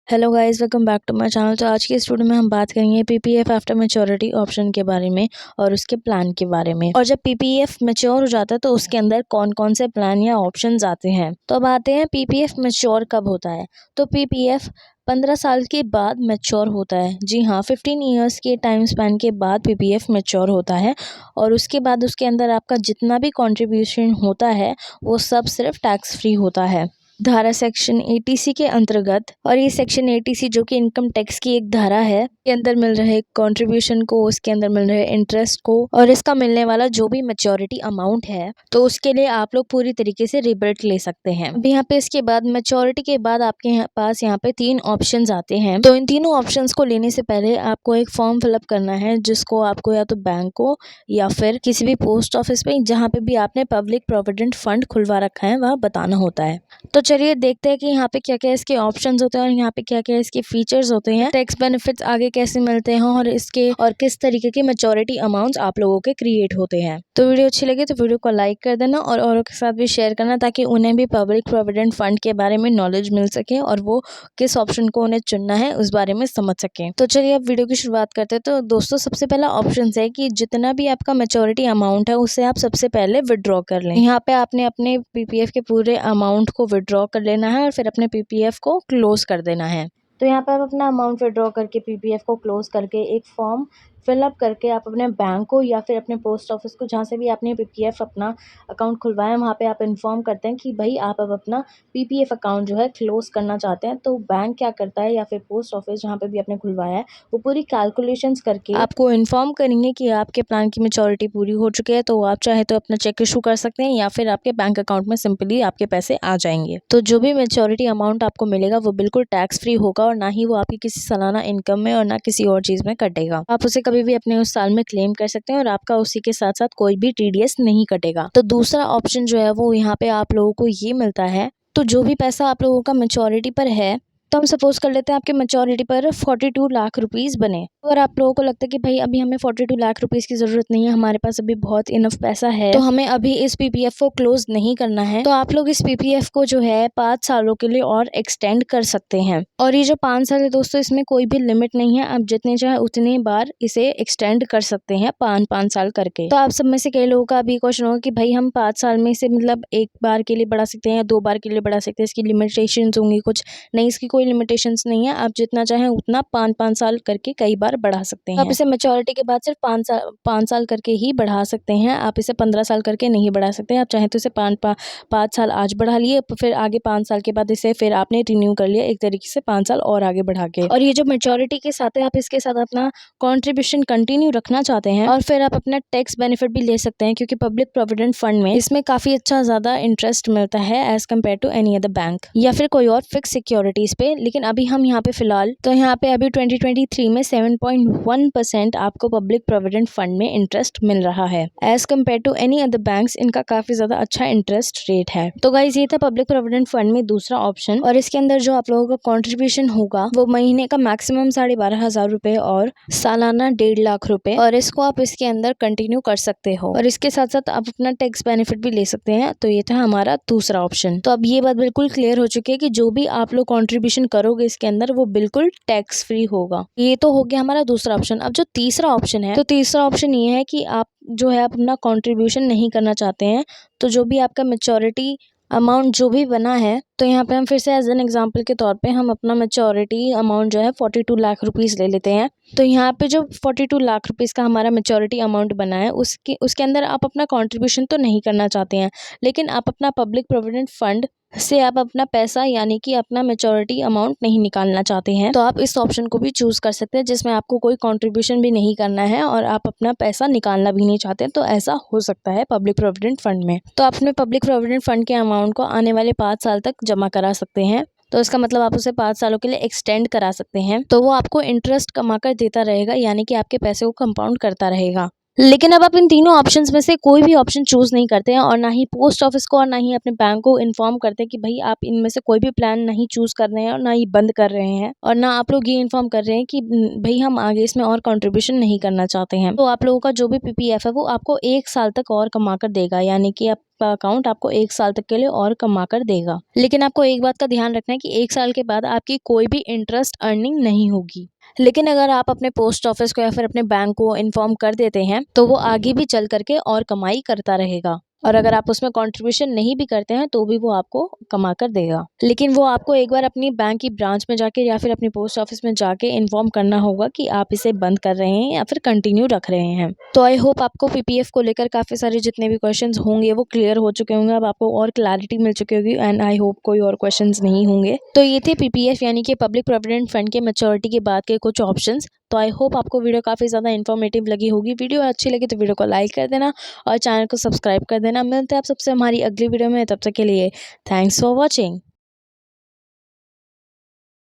Hello guys, welcome back to my channel. तो आज की इस वीडियो में हम बात करेंगे पीपीएफ आफ्टर मैच्योरिटी ऑप्शन के बारे में और उसके प्लान के बारे में। और जब पीपीएफ मैच्योर हो जाता है तो उसके अंदर कौन कौन से प्लान या ऑप्शंस आते हैं। तो अब आते हैं पीपीएफ मैच्योर कब होता है। तो पीपीएफ 15 साल के बाद मैच्योर होता है। जी हाँ, 15 ईयर्स के टाइम स्पैन के बाद पीपीएफ मैच्योर होता है और उसके बाद उसके अंदर आपका जितना भी कॉन्ट्रीब्यूशन होता है वो सब सिर्फ टैक्स फ्री होता है धारा सेक्शन 80C के अंतर्गत। और ये सेक्शन 80C जो कि इनकम टैक्स की एक धारा है के अंदर मिल रहे कंट्रीब्यूशन को, उसके अंदर मिल रहे इंटरेस्ट को और इसका मिलने वाला जो भी मैच्योरिटी अमाउंट है तो उसके लिए आप लोग पूरी तरीके से रिबेट ले सकते हैं। अब यहाँ पे इसके बाद मैच्योरिटी के बाद आपके पास यहाँ पे 3 ऑप्शंस आते हैं। तो इन तीनों ऑप्शंस को लेने से पहले आपको एक फॉर्म फिलअप करना है जिसको आपको या तो बैंक को या फिर किसी भी पोस्ट ऑफिस पे जहाँ पे भी आपने पब्लिक प्रोविडेंट फंड खुलवा रखा है वह बताना होता है। तो चलिए देखते हैं कि यहाँ पे क्या क्या इसके ऑप्शंस होते हैं और यहाँ पे क्या क्या इसके फीचर्स होते हैं, टैक्स बेनिफिट्स आगे कैसे मिलते हैं और इसके और किस तरीके के मैच्योरिटी अमाउंट्स आप लोगों के क्रिएट होते हैं। तो वीडियो अच्छी लगे तो वीडियो को लाइक कर देना और औरों के साथ भी शेयर करना ताकि उन्हें भी पब्लिक प्रोविडेंट फंड के बारे में नॉलेज मिल सके और वो किस ऑप्शन को उन्हें चुनना है उस बारे में समझ सके। तो चलिए अब वीडियो की शुरुआत करते हैं। तो दोस्तों सबसे पहला ऑप्शन है कि जितना भी आपका मैच्योरिटी अमाउंट है उसे आप सबसे पहले विड्रॉ कर लें। यहाँ पे आपने अपने पीपीएफ के पूरे अमाउंट को विड्रॉ कर लेना है और फिर अपने पीपीएफ को क्लोज कर देना है। तो यहाँ पे आप अपना अमाउंट विड्रॉ करके पीपीएफ को क्लोज करके एक फॉर्म फिलअप करके आप अपने बैंक को या फिर अपने पोस्ट ऑफिस को जहाँ से भी आपने पीपीएफ अपना अकाउंट खुलवाया वहाँ पे आप इन्फॉर्म करते हैं कि भाई आप अब अपना पीपीएफ अकाउंट जो है क्लोज करना चाहते हैं। तो बैंक क्या करता है या फिर पोस्ट ऑफिस जहाँ पे भी आपने खुलवाया है वो पूरी कैलकुलेशंस करके आपको इन्फॉर्म करेंगे कि आपके प्लान की मैच्योरिटी पूरी हो चुकी है। तो आप चाहे तो अपना चेक इशू कर सकते हैं या फिर आपके बैंक अकाउंट में सिंपली आपके पैसे आ जाएंगे। तो जो भी मैच्योरिटी अमाउंट आपको मिलेगा वो बिल्कुल टैक्स फ्री होगा और ना ही वो आपकी किसी सालाना इनकम में और ना किसी और चीज में कटेगा। आप उसे कभी भी अपने उस साल में क्लेम कर सकते हैं और आपका उसी के साथ साथ कोई भी टीडीएस नहीं कटेगा। तो दूसरा ऑप्शन जो है वो यहाँ पे आप लोगों को ये मिलता है। तो जो भी पैसा आप लोगों का मैच्योरिटी पर है तो हम सपोज कर लेते हैं आपके मैच्योरिटी पर 42 लाख रुपीस बने। अगर आप लोगों को लगता है कि भाई अभी हमें 42 लाख रुपीस की जरूरत नहीं है, हमारे पास अभी बहुत इनफ पैसा है तो हमें अभी इस पीपीएफ को क्लोज नहीं करना है, तो आप लोग इस पीपीएफ को जो है 5 सालों के लिए और एक्सटेंड कर सकते हैं। और ये जो 5 साल है दोस्तों इसमें कोई भी लिमिट नहीं है, आप जितने चाहे उतने बार इसे एक्सटेंड कर सकते हैं 5 साल करके। तो आप सब में से कई लोगों का अभी क्वेश्चन होगा कि भाई हम 5 साल में से मतलब एक बार के लिए बढ़ा सकते हैं या 2 बार के लिए बढ़ा सकते हैं, इसकी लिमिटेशन होंगी कुछ? नहीं, इसकी कोई लिमिटेशंस नहीं है, आप जितना चाहें उतना 5 साल करके कई बार बढ़ा सकते हैं। आप इसे मैच्योरिटी के बाद सिर्फ 5 साल करके ही बढ़ा सकते हैं, आप इसे 15 साल करके नहीं बढ़ा सकते। आप चाहें तो इसे 5 साल आज बढ़ा लिए, फिर आगे 5 साल के बाद इसे फिर आपने रिन्यू कर लिया एक तरीके से 5 साल और आगे बढ़ा के। और ये जो मैच्योरिटी के साथ है आप इसके साथ अपना कॉन्ट्रीब्यूशन कंटिन्यू रखना चाहते हैं और फिर आप अपना टैक्स बेनिफिट भी ले सकते हैं क्योंकि पब्लिक प्रोविडेंट फंड में इसमें काफी अच्छा ज्यादा इंटरेस्ट मिलता है as compare to any other bank या फिर कोई और फिक्स सिक्योरिटीज पे। लेकिन अभी हम यहाँ पे फिलहाल तो यहाँ पे अभी 2023 में 7.1% आपको पब्लिक प्रोविडेंट फंड में इंटरेस्ट मिल रहा है as compare to any other banks. इनका काफी ज्यादा अच्छा इंटरेस्ट रेट है। तो गाइस ये था पब्लिक प्रोविडेंट फंड में दूसरा ऑप्शन। और इसके अंदर जो आप लोगों का कॉन्ट्रीब्यूशन होगा वो महीने का मैक्सिमम 12,500 रुपए और सालाना 1.5 लाख रुपए, और इसको आप इसके अंदर कंटिन्यू कर सकते हो और इसके साथ साथ आप अपना टैक्स बेनिफिट भी ले सकते हैं। तो ये था हमारा दूसरा ऑप्शन। तो अब ये बात बिल्कुल क्लियर हो चुकी है कि जो भी आप लोग कॉन्ट्रीब्यूशन करोगे इसके अंदर वो बिल्कुल टैक्स फ्री होगा। ये तो हो गया हमारा दूसरा ऑप्शन। अब जो तीसरा ऑप्शन है तो तीसरा ऑप्शन ये है कि आप जो है अपना कॉन्ट्रीब्यूशन नहीं करना चाहते हैं। तो जो भी आपका मैच्योरिटी अमाउंट जो भी बना है तो यहाँ पे हम फिर से एज एन एग्जांपल के तौर पे हम अपना मैच्योरिटी अमाउंट जो है 42 लाख रुपीस ले लेते हैं। तो यहाँ पे जो 42 लाख रुपीस का हमारा मैच्योरिटी अमाउंट बना है उसके अंदर आप अपना कॉन्ट्रीब्यूशन तो नहीं करना चाहते हैं, लेकिन आप अपना पब्लिक प्रोविडेंट फंड से आप अपना पैसा यानी कि अपना मैच्योरिटी अमाउंट नहीं निकालना चाहते हैं। तो आप इस ऑप्शन को भी चूज कर सकते हैं जिसमें आपको कोई कंट्रीब्यूशन भी नहीं करना है और आप अपना पैसा निकालना भी नहीं चाहते। तो ऐसा हो सकता है पब्लिक प्रोविडेंट फंड में। तो आप अपने पब्लिक प्रोविडेंट फंड के अमाउंट को आने वाले 5 साल तक जमा करा सकते हैं। तो इसका मतलब आप उसे 5 सालों के लिए एक्सटेंड करा सकते हैं। तो वो आपको इंटरेस्ट कमाकर देता रहेगा यानी कि आपके पैसे को कंपाउंड करता रहेगा। लेकिन अब आप इन तीनों ऑप्शंस में से कोई भी ऑप्शन चूज नहीं करते हैं और ना ही पोस्ट ऑफिस को और ना ही अपने बैंक को इन्फॉर्म करते हैं कि भाई आप इनमें से कोई भी प्लान नहीं चूज कर रहे हैं और ना ही बंद कर रहे हैं, और ना आप लोग ये इन्फॉर्म कर रहे हैं कि भाई हम आगे इसमें और कंट्रीब्यूशन नहीं करना चाहते हैं। तो आप लोगों का जो भी पीपीएफ है वो आपको 1 साल तक और कमा कर देगा यानी कि आप आपका अकाउंट आपको 1 साल तक के लिए और कमा कर देगा। लेकिन आपको एक बात का ध्यान रखना है कि 1 साल के बाद आपकी कोई भी इंटरेस्ट अर्निंग नहीं होगी। लेकिन अगर आप अपने पोस्ट ऑफिस को या फिर अपने बैंक को इन्फॉर्म कर देते हैं तो वो आगे भी चल करके और कमाई करता रहेगा। और अगर आप उसमें कंट्रीब्यूशन नहीं भी करते हैं तो भी वो आपको कमा कर देगा। लेकिन वो आपको एक बार अपनी बैंक की ब्रांच में जाके या फिर अपनी पोस्ट ऑफिस में जाके इन्फॉर्म करना होगा कि आप इसे बंद कर रहे हैं या फिर कंटिन्यू रख रहे हैं। तो आई होप आपको पीपीएफ को लेकर काफ़ी सारे जितने भी क्वेश्चंस होंगे वो क्लियर हो चुके होंगे। अब आपको और क्लैरिटी मिल चुकी होगी एंड आई होप कोई और क्वेश्चंस नहीं होंगे। तो ये थे पीपीएफ यानी कि पब्लिक प्रोविडेंट फंड के मैच्योरिटी के बाद के कुछ ऑप्शंस। तो आई होप आपको वीडियो काफ़ी ज़्यादा इन्फॉर्मेटिव लगी होगी। वीडियो अच्छी लगी तो वीडियो को लाइक कर देना और चैनल को सब्सक्राइब कर देना। मिलते हैं आप सबसे हमारी अगली वीडियो में, तब तक के लिए थैंक्स फॉर वॉचिंग।